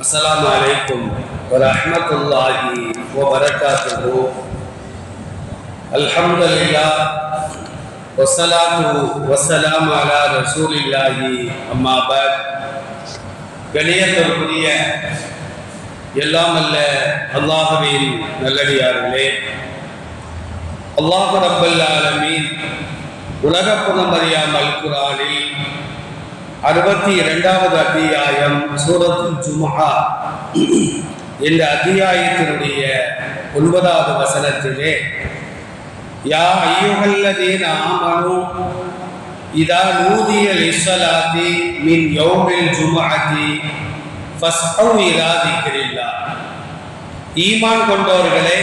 अस्सलामु अलैकुम वरहमतुल्लाहि वबरकातुहू। अल्हम्दुलिल्लाह वस्सलातु वस्सलामु अला रसूलिल्लाहि अम्मा बाद। கணியத்திற்குரிய எல்லாம் அல்ல அல்லாஹ்வின் நல்லடியார்களே, அல்லாஹ் ரப்பல் ஆலமீன் உலக புகழ்மறியாம் அல் குர்ஆனில் 62வது அத்தியாயம் சூரத்துல் ஜும்ஆ என்ற அத்தியாயத்தினுடைய 9வது வசனத்திலே, யா அய்யுஹல்லதீன ஆமனூ இதா நூதிய லிஸ்ஸலாத்தி மின் யௌமில் ஜும்ஆத்தி ஃபஸ்அவு இலா திக்ரில்லாஹ். ஈமான் கொண்டவர்களே,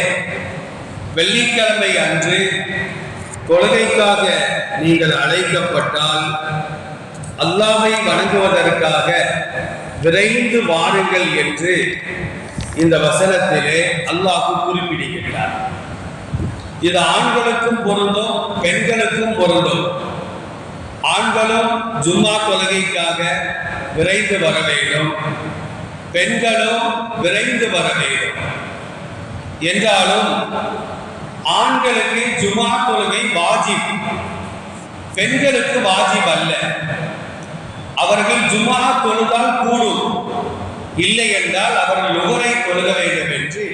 வெள்ளிக்கிழமை அன்று தொழுகைக்காக நீங்கள் அழைக்கப்பட்டால் அல்லாஹ்வை வணங்குவதற்காக விரைந்து வாருங்கள் என்று இந்த வசனத்திலே அல்லாஹ் குறிப்பிடுகிறார். இது ஆண்களுக்கும் பொருந்தும், பெண்களுக்கும் பொருந்தும். ஆண்களும் ஜும்மா தொழுகைக்காக விரைந்து வர வேண்டும், பெண்களும் விரைந்து வர வேண்டும். என்றாலும் ஆண்களுக்கு ஜும்மா தொழுகை வாஜிப், பெண்களுக்கு வாஜிப் அல்ல. அவர்கள் ஜும்மா தொழுதால் கூடும், இல்லை என்றால் அவர்கள் லுஹரை தொழுக வேண்டும் என்று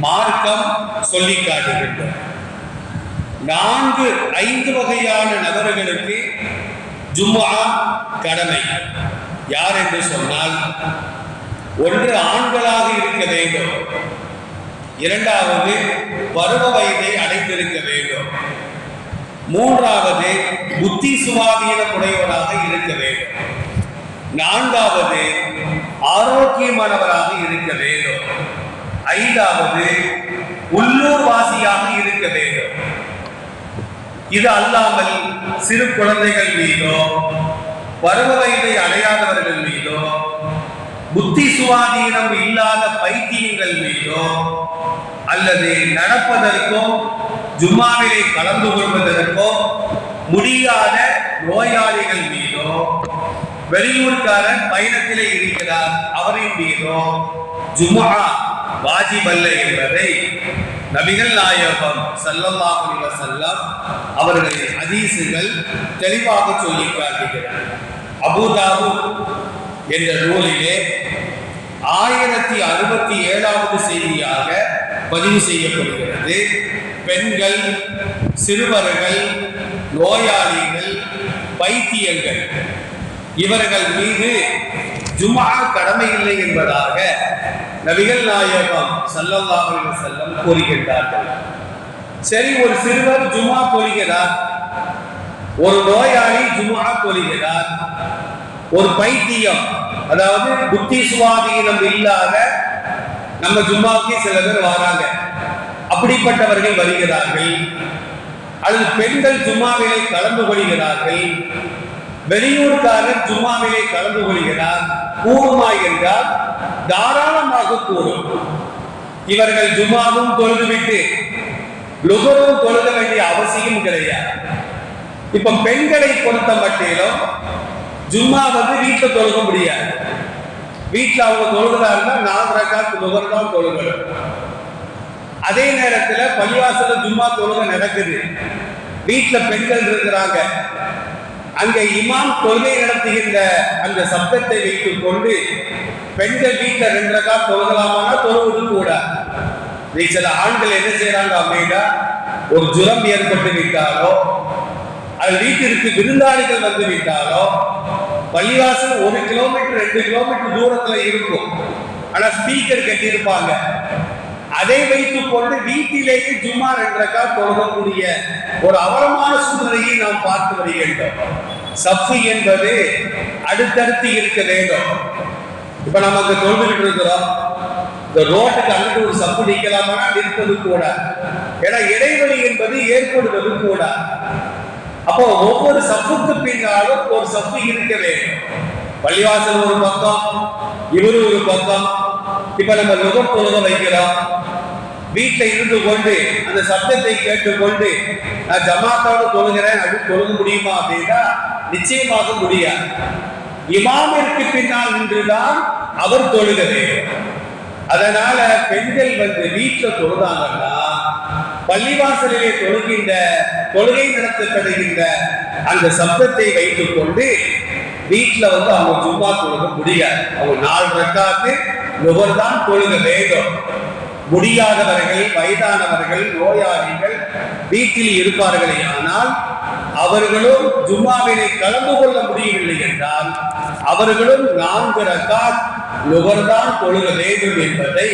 மார்க்கம் சொல்லி காட்டுகின்றனர். 4-5 வகையான நபர்களுக்கு ஜும்ஆ கடமை. யார் என்று சொன்னால், ஒன்று ஆண்களாக இருக்க வேண்டும், இரண்டாவது பருவ வயதை அடைந்திருக்க வேண்டும், மூன்றாவது புத்தி சுவாதீனம் உடையவராக இருக்க வேண்டும், நான்காவது ஆரோக்கியமானவராக இருக்க வேண்டும், ஐந்தாவது உள்ளூர் வாசியாக இருக்க வேண்டும். இது அல்லாமல் சிறு குழந்தைகள் மீதோ, பருவ வயதை அடையாதவர்கள் மீதோ, புத்தி சுவாதீனம் இல்லாத பைத்தியங்கள் மீதோ, அல்லது நடப்பதற்கோ ஜும்மாவிலே கலந்து கொள்வதற்கோ முடியாத நோயாளிகள் மீதோ, வெளியூர்காரன் பயணத்திலே இருக்கிறார் அவரின் மீதோ ஜும்ஆ வாஜிப் அல்ல என்பதை நபிகள் நாயகம் ஸல்லல்லாஹு அலைஹி வஸல்லம் அவர்களின் ஹதீஸுகள் தெளிவாக சொல்லி காட்டுகிறார். அபூ தாவூத் என்ற நூலிலே 1067வது செய்தியாக பதிவு செய்யப்படுகிறது. பெண்கள், சிறுவர்கள், நோயாளிகள், பைத்தியங்கள் இவர்கள் மீது ஜும்ஆ கடமை இல்லை என்பதாக நபிகள் நாயகம் ஸல்லல்லாஹு அலைஹி வஸல்லம் கூறுகின்றார்கள். சரி, ஒரு சிறுவர் ஜும்ஆ தொழுகிறார், ஒரு நோயாளி ஜும்ஆ தொழுகிறார், ஒரு பைத்தியம், அதாவது புத்தி சுவாதீனம் இல்லாத நம்ம ஜும்மாவுக்கு சில பேர் வராங்க, அப்படிப்பட்டவர்கள் வருகிறார்கள். அல்லது பெண்கள் ஜும்மாவிலே கலந்து கொள்கிறார்கள், வெளியூர்காரர் ஜும்மாவிலே கலந்து கொள்கிறார். கூடுமா என்றால் தாராளமாக கூடும். இவர்கள் ஜும்மாவும் தொழுதுவிட்டு லுஹரும் தொழுக வேண்டிய அவசியம் கிடையாது. இப்ப பெண்களை பொறுத்த மட்டிலும் ஜும்மா வீட்டில் தொழுக முடியாது. வீட்டில் அவங்க தொழுகிறாருன்னா 4 ரக்காத் லுஹர் தான் தொழுகணும். அதே நேரத்தில் பள்ளிவாசல ஜும்மா தொழுக நடக்குது, வீட்டில் பெண்கள் இருக்கிறாங்க, அங்கே இமாம் தொழுகை நடத்துகின்ற அந்த சப்தத்தை வைத்துக் கொண்டு பெண்கள் வீட்டில் 2 ரக்காத் தொழுகலாமானா தொழுவது கூட. சில ஆண்கள் என்ன செய்யறாங்க அப்படின்னா, ஒரு ஜுரம் ஏற்பட்டு விட்டாலோ, அது வீட்டிற்கு விருந்தாளிகள் வந்து விட்டாலோ, பள்ளிவாசல் 1 கிலோமீட்டர் 2 கிலோமீட்டர் தூரத்துல இருக்கும், ஆனா ஸ்பீக்கர் கட்டியிருப்பாங்க, அதை வைத்துக் கொண்டு வீட்டிலேயே ஜும்மா 2 ரக்காத் தொழுகக்கூடிய ஒரு அவலமான சூழ்நிலையை நாம் பார்த்து வருகின்றோம். சஃபு என்பது அடுத்தடுத்து இருக்க வேண்டும். இப்ப நமக்கு தொழுதுகிட்டு இருக்கிறோம், இந்த ரோட்டுக்கு அங்கிட்டு ஒரு சஃபு நிற்கலாமா, நிற்பது கூட. ஏன்னா இடைவெளி என்பது ஏற்படுவது கூட. அப்போ ஒவ்வொரு சஃபுக்கு பின்னாலும் ஒரு சஃபு இருக்க வேண்டும். பள்ளிவாசல் ஒரு பக்கம், இவரு ஒரு பக்கம். இப்ப நம்ம லுஹர் தொழுக வைக்கிறோம், வீட்டில் இருந்து கொண்டு அந்த சப்தத்தை கேட்டுக்கொண்டு நான் ஜமாத்தோடு தொழுகிறேன் அப்படின்னு தொழுக முடியுமா அப்படின்னா நிச்சயமாக முடியாது. இமாமிற்கு பின்னால் நின்றுதான் அவர் தொழுக வேண்டும். அதனால பெண்கள் வீட்டுல தொழுதாங்கன்னா பள்ளிவாசலிலே தொழுகை நடத்தப்படுகின்ற அந்த சப்தத்தை வைத்துக் கொண்டு வீட்டுல அவங்க ஜும்மா தொழுக முடியாது. அவங்க 4 ரக்காத்து நுகர் தான் தொழுக வேண்டும். முடியாதவர்கள், வயதானவர்கள், நோயாளிகள் வீட்டில் இருப்பார்களே ஆனால் அவர்களும் ஜும்மாவினை கலந்து கொள்ள முடியவில்லை என்றால் அவர்களும் 4 ரக்காத் நுகர் தான் தொழுக வேண்டும் என்பதை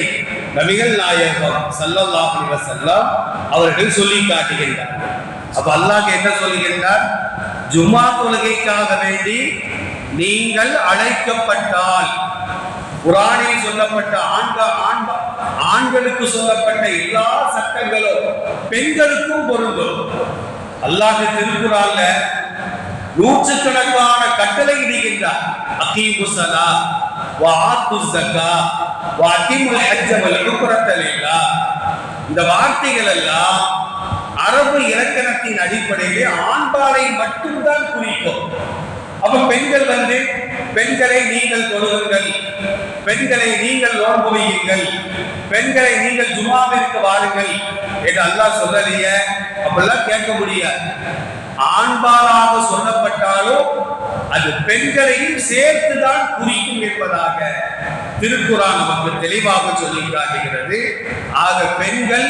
நபிகள் நாயகம் ஸல்லல்லாஹு அலைஹி வஸல்லம் அவர்கள் சொல்லி காட்டுகின்றார்கள். அப்ப அல்லாஹ் என்ன சொல்லுகின்றார்? ஜும்மா தொழுகைக்காக வேண்டி நீங்கள் அழைக்கப்பட்டால், குர்ஆனில் சொல்லப்பட்ட ஆண்களுக்கு சொல்லப்பட்ட எல்லா சட்டங்களும் பெண்களுக்கும் பொருந்தும். அல்லாஹ் திருக்குர்ஆன்ல நூற்றுக்கணக்கான கட்டளை இடுகின்றார். அகீமுஸ் ஸலாத் வ ஆத்துஸ் ஸகாத் வ அகீமுல் ஹஜ்ஜ வல் உம்ரத லில்லாஹ். இந்த வார்த்தைகள் எல்லாம் அரபு இலக்கணத்தின் அடிப்படையிலே ஆண்பாலை மட்டும்தான் குறிக்கும். அப்ப பெண்கள் பெண்களை நீங்கள் தொழுகுங்கள், பெண்களை நீங்கள் நோன்பு வையுங்கள், பெண்களை நீங்கள் ஜும்மாவிற்கு வாருங்கள் என்று அல்லாஹ் சொல்லலையே. அப்படிலாம் கேட்க முடியாது. ஆண்பாலாக சொல்லப்பட்டாலும் அது பெண்களையும் சேர்த்துதான் குறிக்கும் என்பதாக திருக்குர்ஆன் நமக்கு தெளிவாக சொல்லி காட்டுகிறது. ஆக பெண்கள்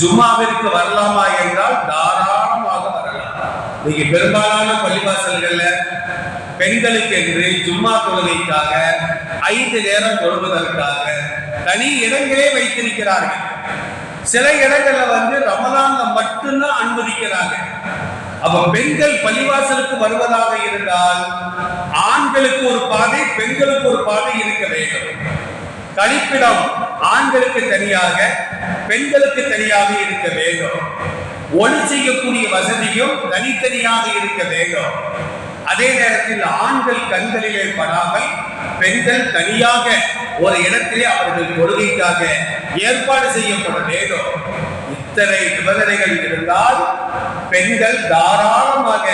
ஜும்மாவிற்கு வரலாமா என்றால் தாராளமாக வரலாம். நீங்க பெரும்பாலான பள்ளிவாசல்கள்ல பெண்களுக்கு என்று ஜும்மா தொழுகைக்காக 5 நேரம் தொழுவதற்காக தனி இடங்களே வைத்திருக்கிறார்கள். சில இடங்கள்ல ரமலான்ல மட்டும்தான் அனுமதிக்கிறாங்க. அப்ப பெண்கள் பள்ளிவாசலுக்கு வருவதாக இருந்தால் ஆண்களுக்கு ஒரு பாதை, பெண்களுக்கு ஒரு பாதை இருக்க வேண்டும். கழிப்பிடம் ஆண்களுக்கு தனியாக, பெண்களுக்கு தனியாக இருக்க வேண்டும். ஒளி செய்யக்கூடிய வசதியும் தனித்தனியாக இருக்க வேண்டும். அதே நேரத்தில் ஆண்கள் கண்களிலே படாமல் பெண்கள் தனியாக ஒரு இடத்திலே அவர்கள் தொழுகைக்காக ஏற்பாடு செய்யப்பட வேண்டும். இத்தனை நிபந்தனைகள் இருந்தால் பெண்கள் தாராளமாக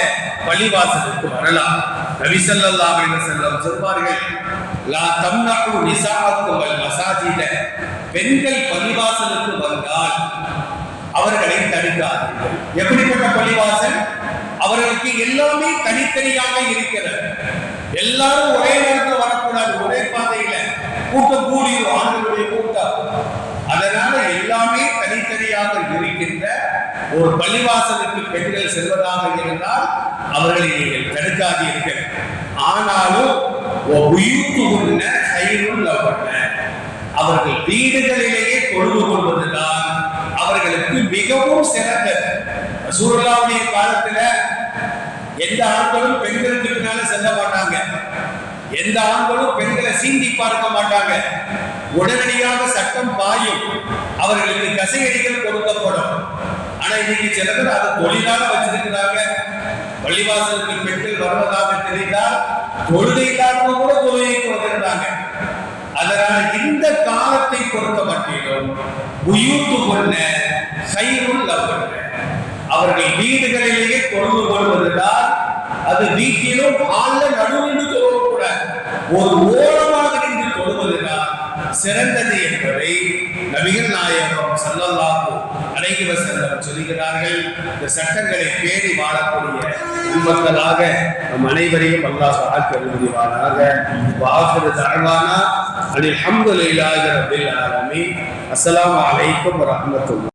பள்ளிவாசலுக்கு வரலாம். நபி ஸல்லல்லாஹு அலைஹி வஸல்லம் சொல்வார்கள், லா தம்னஉ நிசாஅக்கும் வல் மசாஜித. பெண்கள் பள்ளிவாசலுக்கு வந்தால் அவர்களை தடுக்காதீர்கள். எப்படிப்பட்ட பள்ளிவாசல்? அவர்களுக்கு எல்லாமே தனித்தனியாக இருக்கிறது. எல்லாரும் ஒரே நேரத்தில் வரக்கூடாது. ஒரே பாதையில கூட்டம் கூடியும் ஆண்களுடைய கூட்டம். அதனால எல்லாமே தனித்தனியாக இருக்கின்ற ஒரு பள்ளிவாசலுக்கு பெண்கள் செல்வதாக இருந்தால் அவர்களை நீங்கள் தடுக்காதீர்கள். ஆனாலும் அவர்கள் வீடுகளிலேயே தொழுது கொள்வதுதான் அவர்களுக்கு மிகவும் சிறந்தது. ரசூலுல்லாஹ்வுடைய காலத்துல எந்த ஆண்களும் பெண்களுக்கு பின்னால செல்ல மாட்டாங்க. எந்த ஆண்களும் பெண்களை சீண்டி பார்க்க மாட்டாங்க. உடனடியாக சட்டம் பாயும். அவர்களுக்கு கசையடிகள் கொடுக்கப்படும். ஆனா இன்னைக்கு சில பேர் அதை தொழிலாக வச்சிருக்கிறாங்க. பள்ளிவாசலுக்கு பெண்கள் வருவதாக தெரிந்தால் தொழுகை இல்லாதவங்க கூட தொழுகைக்கு வந்திருந்தாங்க. அதனால இந்த காலத்தை பொறுத்த மட்டிலும் புயூத்து கொண்ட கைருள் அவர்கள் வீடுகளிலேயே தொழுது கொள்வதுதான். அது வீட்டிலும் ஆழ்ல நடுவில் தொழக்கூடாது, ஒரு ஓரமாக நின்று தொழுவதுதான் சிறந்தது என்பதை நபிகள் நாயகம் ஸல்லல்லாஹு அலைஹி வஸல்லம் சொல்கிறார்கள். இந்த சட்டங்களை பேணி வாழக்கூடிய உம்மத்களாக நம் அனைவரையும் அல்லாஹ் ஆக்கி அருள்வானாக. வாஹிரு தஅவானா அல்ஹம்துலில்லாஹி ரப்பில் ஆலமீன். அஸ்ஸலாமு அலைக்கும் வரஹ்மத்துல்லாஹி.